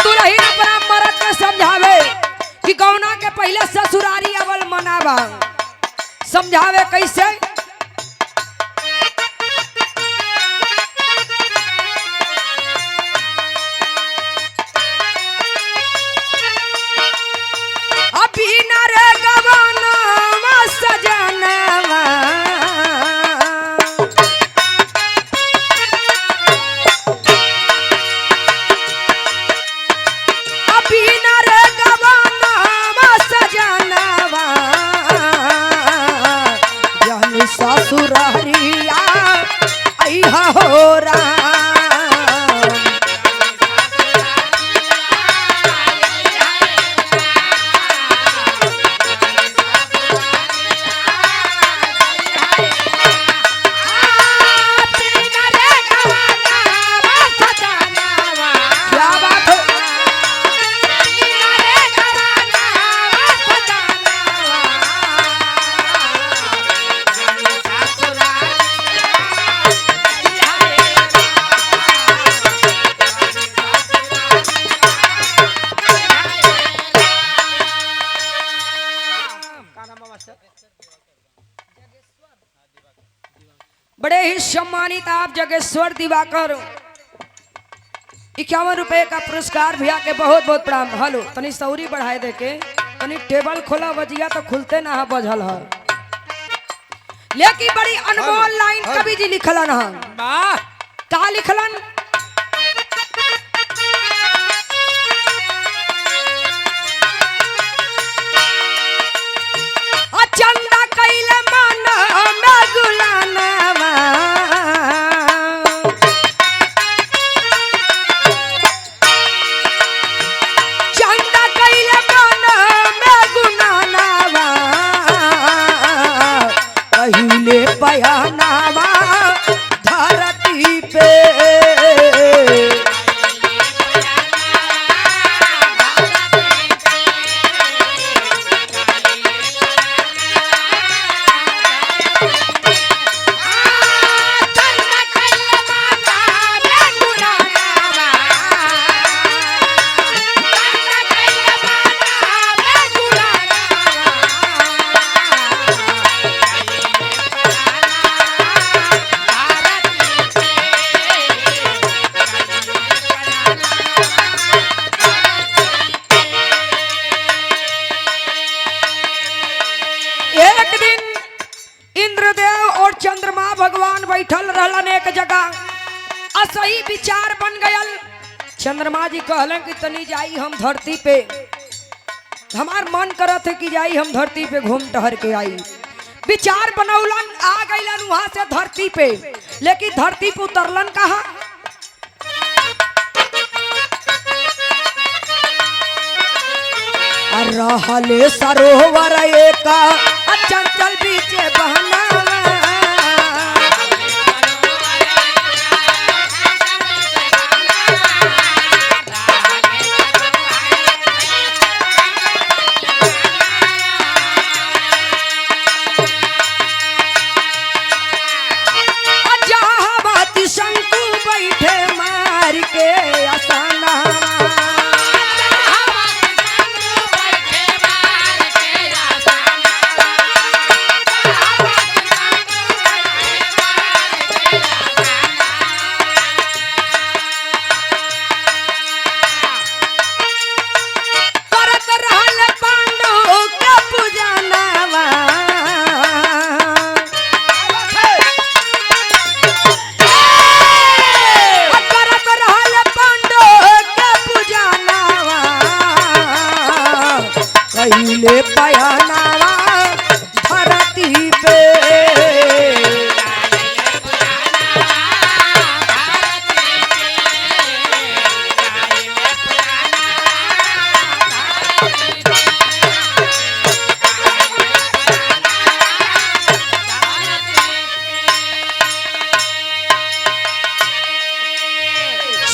दुल्हन अपना मर्द के समझावे कि गौना के पहले ससुरारी अवल मनावा। समझावे कैसे? अभी न रे गवाना सजनवा अभी न रे गवाना सजनवा जानी ससुरारिया अइहा हो राम। बड़े ही सम्मानित आप जगेश्वर दिवाकर 51 रुपए का पुरस्कार भैया के बहुत बहुत प्रणाम। हेलो तनी सौरी बढ़ाए दे के तनी टेबल खोला बजिया तो खुलते ना बजल है। लेकिन बड़ी अनमोल लाइन कवि जी लिखलन है। का लिखलन? चंदा कैले मन में गुलानवा चंदा कैले मन में गुलानवा पहिले बयानवा धरती पे चंद्रमा भगवान बैठल रहलन एक जगह। असही विचार बन गयल। चंद्रमा जी कहलन कि तनी जाई हम धरती पे, हमार मन करत है कि जाई हम धरती पे घूम टहर के आई। विचार बनौलन, आ गइलन वहां से धरती पे। लेकिन धरती पे उतरलन कहा? रहले सरोवर एक चंचल बीचे बहना पहले पयानावा धरती पे।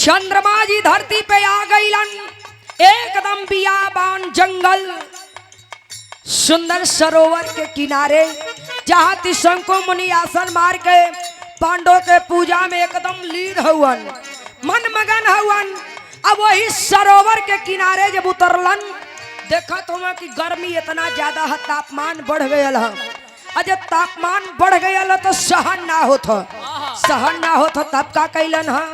चंद्रमा जी धरती पे आ गईलन। एकदम बियाबान जंगल, सुंदर सरोवर के किनारे, जहाँ त्रिशंकु मुनि आसन मार के पांडव के पूजा में एकदम लीन हुवन, मन मगन हुवन। अब वही सरोवर के किनारे जब उतरलन देखा तो वहाँ की गर्मी इतना ज्यादा है, तापमान बढ़ गया है। और जब तापमान बढ़ गया तो सहन ना होता, सहन ना होता तब का कैलन है।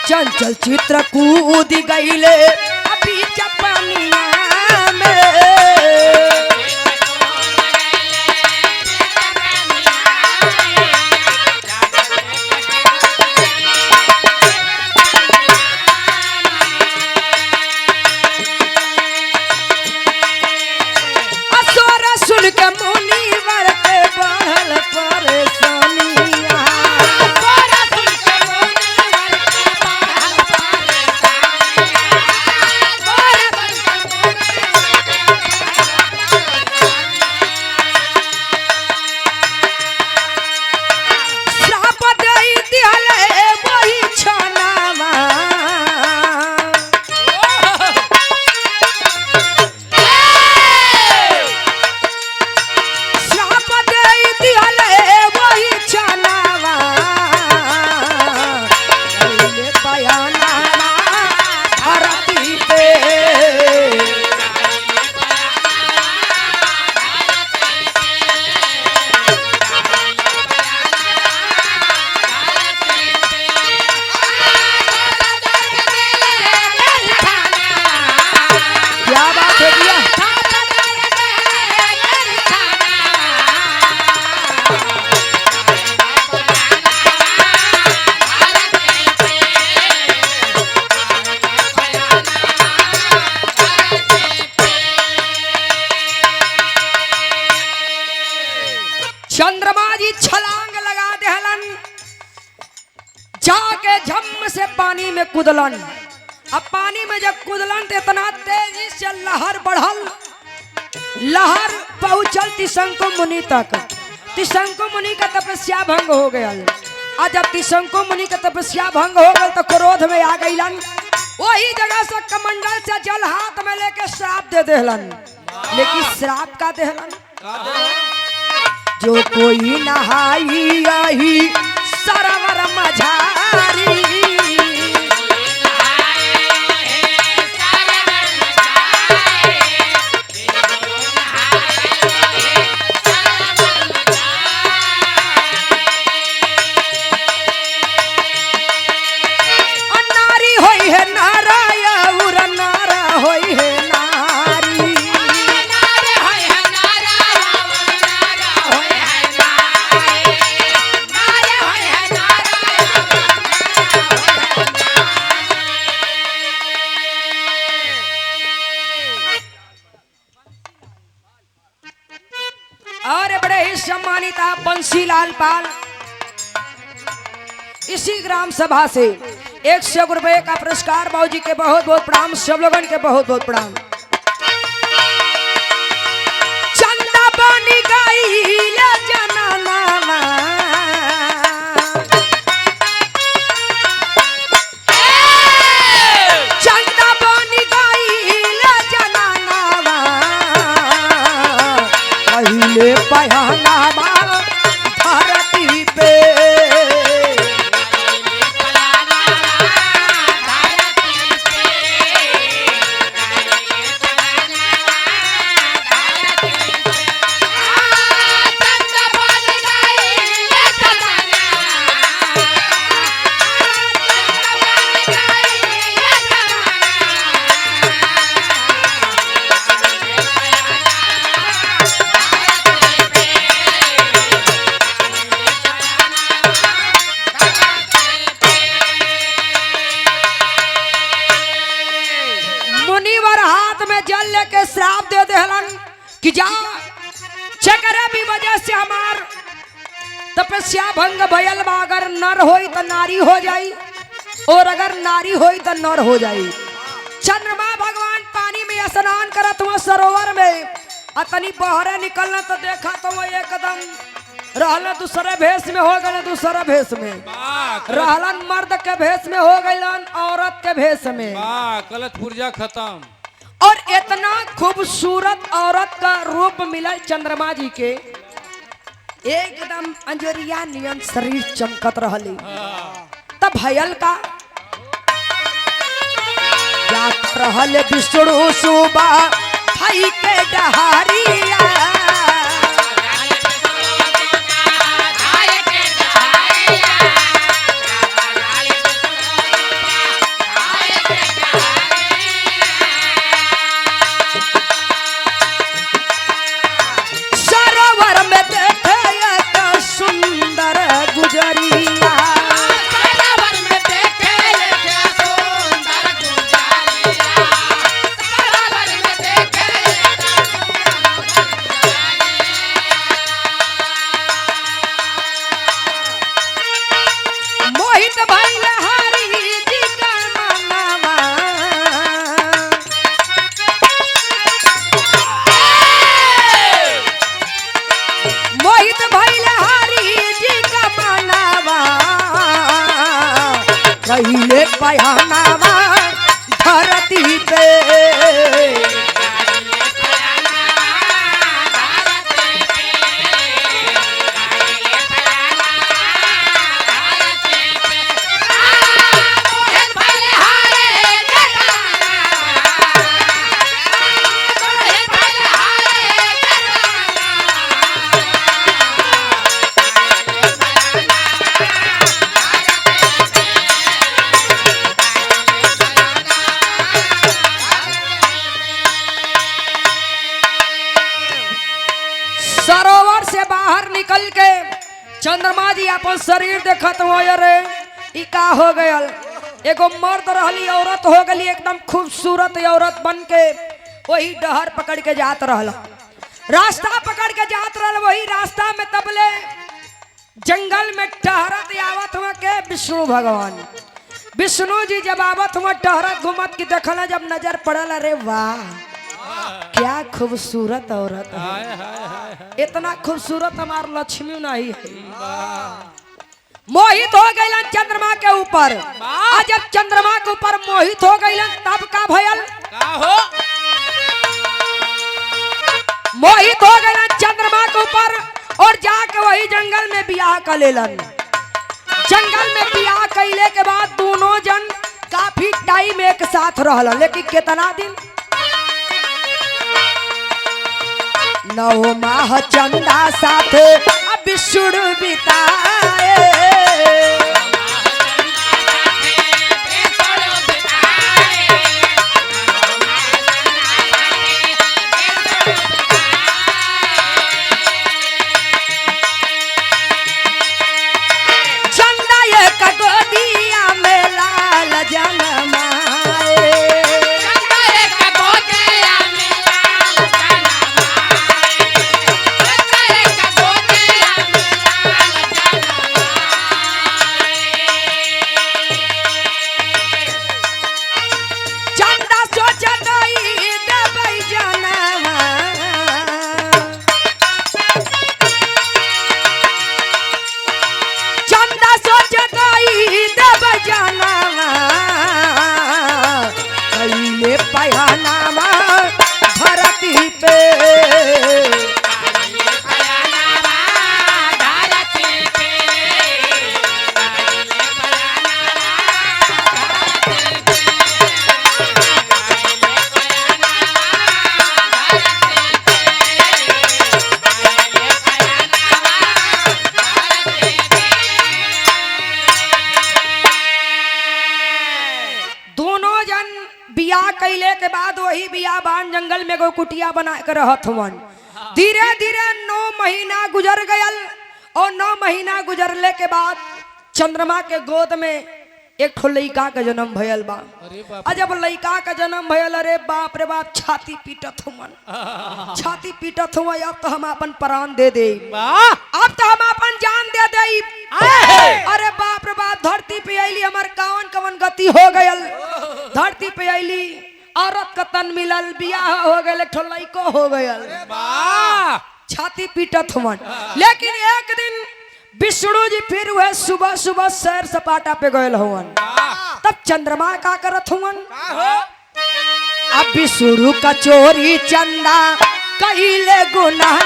चंचल चित्र कूद गईले अभी चपनिया में। चंद्रमा जी छलांग लगा देहलन, जाके झम से पानी में कूदलन। अब पानी में जब कूदलन तो इतना तेजी से लहर बढ़ल, लहर पहुंचल त्रिशंकु मुनि तक। त्रिशंकु मुनि का तपस्या भंग हो गया। आज जब त्रिशंकु मुनि का तपस्या भंग हो गया तो क्रोध में आ गईलन। वही जगह से कमंडल से जल हाथ में लेके श्राप दे देहलन। लेकिन श्राप का देहलन, जो कोई नहाई आई सरोवर मझारी। नारी होई है नाराया उर नारा होई है सम्मानित बंसीलाल पाल इसी ग्राम सभा से 100 रुपए का पुरस्कार। बाबूजी के बहुत बहुत प्रणाम, सब लोगों के बहुत बहुत प्रणाम। चंदा बनी गई जनाना, चंदा बनी गई जनाना, पहले पहना धरती पे। जल लेके श्राप दे देहलन कि जा चकरा भी वजह से हमार तपस्या भंग भयल बा। अगर नर होई तो नारी हो जाई और अगर नारी होई तो नर हो जाई। चंद्रमा भगवान पानी में स्नान करत हुआ सरोवर में, अतनी बहरे निकलना तो देखा तो वो एकदम रहलन दूसरे भेष में हो गए, दूसरा भेष में रहलन मर्द के भेष में हो गईलन औरत के भेष में। गलत पुर्जा खत्म। और इतना खूबसूरत औरत का रूप मिला चंद्रमा जी के एकदम अंजरिया नियन शरीर चमकत रहली। तब भयल का जात रहल विष्णु सुबह भाई के डहारिया। सरोवर में देखे एक सुंदर गुजरिया। मोहित भइल हरि जी का मनवा। मोहित भइल हरि जी का मनवा। कहिले पहनावा धरती पे। सरोवर से बाहर निकल के चंद्रमा जी अपन शरीर देखत हो। अरे ई का हो गयल? एगो मर्द रहली औरत हो गली एकदम खूबसूरत औरत बन के वही डहर पकड़ के जात रहल। रास्ता पकड़ के जात रहल। वही रास्ता में तबले जंगल में टहरत आवत हुआ के विष्णु भगवान। विष्णु जी जब आवत हुआ टहरत घूमत की देखल जब नजर पड़ल, अरे वाह क्या खूबसूरत औरत है। इतना खूबसूरत हमार लक्ष्मी नहीं है। मोहित हो गई चंद्रमा के ऊपर। आज जब चंद्रमा के ऊपर मोहित हो गई तब का भयल? मोहित हो गई चंद्रमा के ऊपर और जाके वही जंगल में बियाह कर लेलन। जंगल में बियाह कैले के बाद दोनों जन काफी टाइम एक साथ रहल। लेकिन कितना दिन? 9 माह चंदा साथ विष्णु बिताए। चंदा एक गोदिया में लाल जनमाए। धरती पे बियाह कैले के बाद वही बियाबान जंगल में एगो कुटिया बना के रहत हुवन। धीरे धीरे 9 महीना गुजर गयल और 9 महीना गुजरले के बाद चंद्रमा के गोद में एक ठो लइका का जन्म भयल बा। जब लइका का जन्म भयल, अरे बाप रे बाप, छाती पीटत हुवन, छाती पीटत हुआ। अब तो हम अपन प्राण दे दे, अब तो हम अपन जान दे दे। अरे बाप रे बाप, धरती पे आईली हमार कवन कवन गति हो गयल। धरती पे आईली, औरत का तन मिलल, बियाह हो गए, ठो लइको हो गयल। छाती पीटत हुवन। लेकिन एक दिन विष्णु जी फिर वह सुबह सुबह सैर सपाटा पे गए हुवन। तब चंद्रमा का करत हुवन। अब विष्णु का चोरी चंदा कहिले गुनाह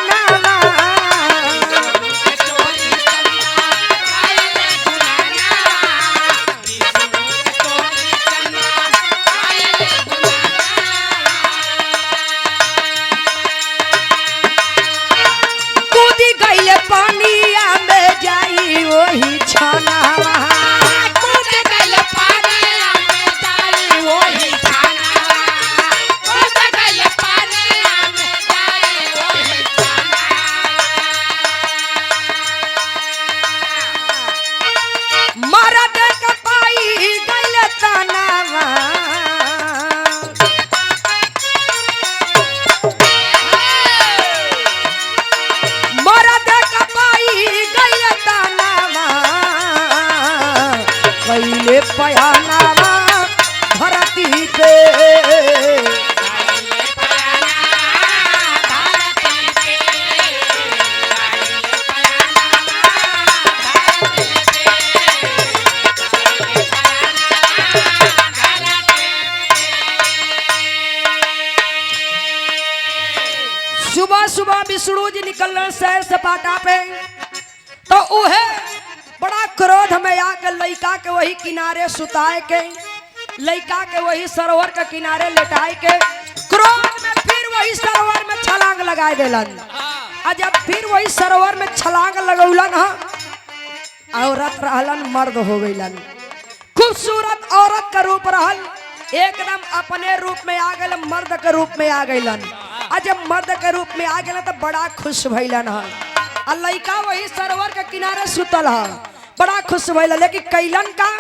सुबह सुबह विष्णु जी निकलना सैर सपाटा पे तो उहे बड़ा क्रोध में आके लइका के वही किनारे सुताए के लइका के वही सरोवर के किनारे लेटाए के क्रोध में फिर वही सरोवर में छलांग लगाए देलन। आ जब फिर वही सरोवर में छलांग लगौलन औरत रहलन मर्द हो गईलन। खूबसूरत औरत का रूप रहल एकदम अपने रूप में आ गए मर्द के रूप में आ गईलन। आ जब मर्द के रूप में आ गए तो बड़ा खुश भइलन आ लइका वही सरोवर के किनारे सुतल है बड़ा खुश भइल लेकिन कैलन का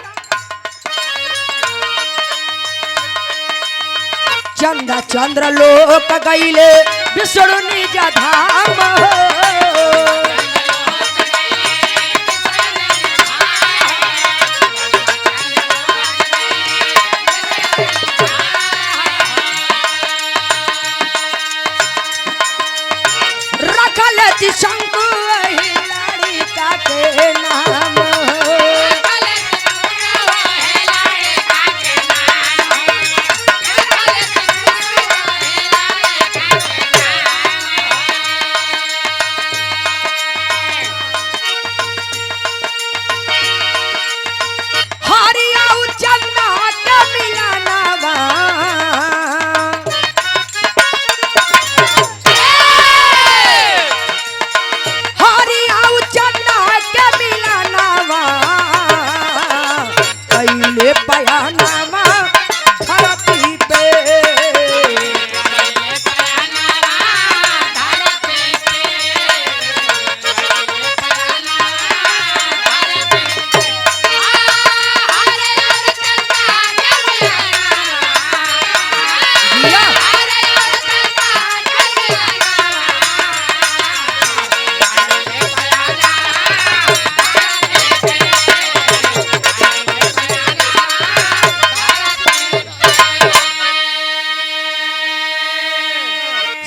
चंदा चंद्र लोक गईले विष्णु निज धाम शंकु लड़का के नाम हरिया चंदा के मिलाना बयानामा धरती पे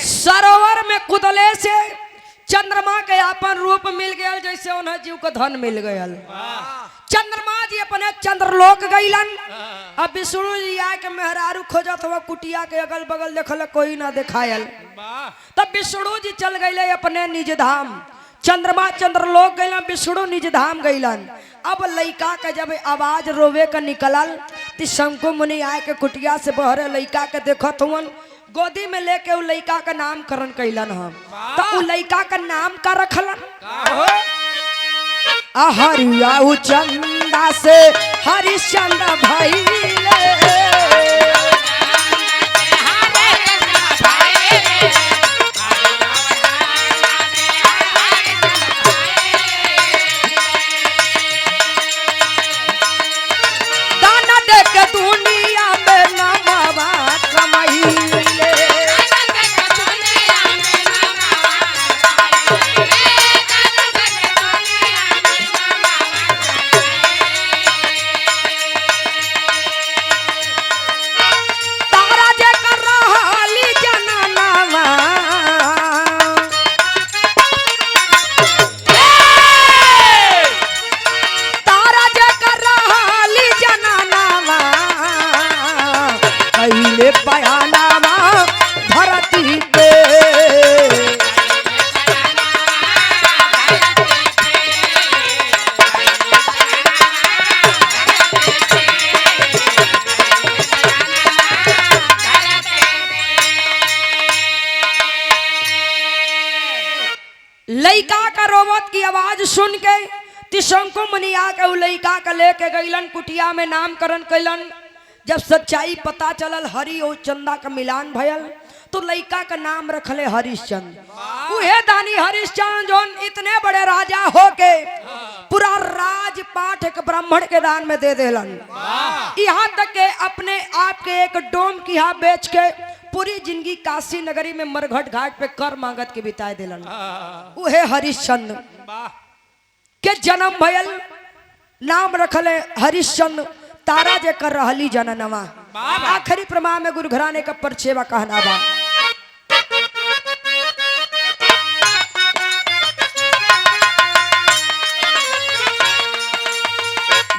सरोवर में कुदले से चंद्रमा के अपन रूप मिल गया जैसे उन्हें जीव को धन मिल गया। चंद्रमा जी अपने चंद्रलोक गईलन। अब विष्णु जी आके मेहरारू खोजत हुआ कुटिया के अगल बगल देखल कोई ना दिखायल तब विष्णु जी चल गए अपने निज धाम। चंद्रमा चंद्रलोक गईलन विष्णु निज धाम गईलन। अब लइका के जब आवाज रोवे का निकलल तो शंकु मुनि आए के कुटिया से बहरे लइका के देखत हुवन गोदी में लेके उ लइका का नामकरण कैलन हम तो उ लइका का नाम का रखलन हरिया चंदा से हरिश्चंद्र भइले दाना दे के दुनिया में नमवा कमाई बयानामा धरती पे लइका का रोवत की आवाज सुन के शंकु मुनि आके लइका का लेके गईलन कुटिया में नामकरण कैलन। जब सच्चाई पता चलल हरि और चंदा का मिलान भयल तो लइका का नाम रखले हरिश्चंद्र। उहे दानी हरिश्चंद्र जोन इतने बड़े राजा होके पूरा राजपाट एक ब्राह्मण के दान में दे देलन। यहाँ तक के अपने आप के एक डोम की यहाँ बेच के पूरी जिंदगी काशी नगरी में मरघट घाट पे कर मांगत के बिताए देलन। उहे हरिश्चंद्र के जन्म भयल नाम रखले हरिश्चंद्र तारा जे कर रहली जननवा। आखिरी प्रमाण में गुरु घराने का परचेवा कहना बा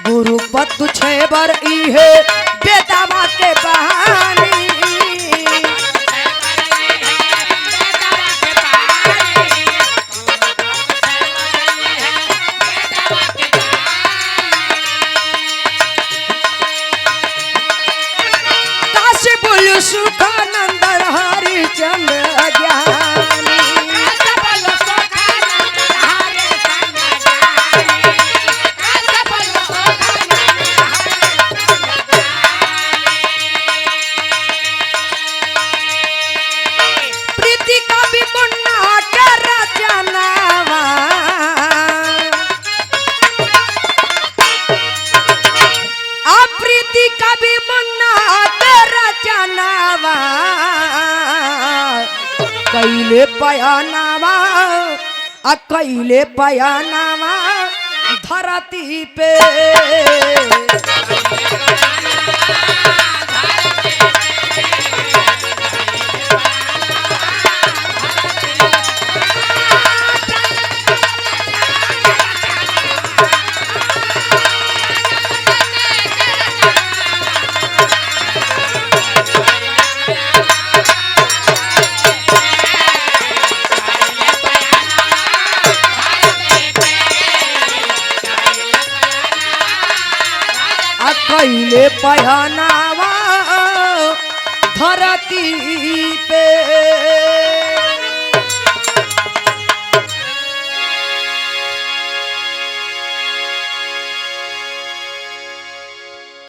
गुरु पतु छेबर इहे बेदावा के बहानी काशी बोलू सुखानंद हरिचंद्र ज्ञानी प्रीति कवि मुन्ना के रचनावा प्रीति कवि मुन्ना के रचनावा कैले पयनावा कैले पयनावा धरती पे कैले पहनावा धरती पे।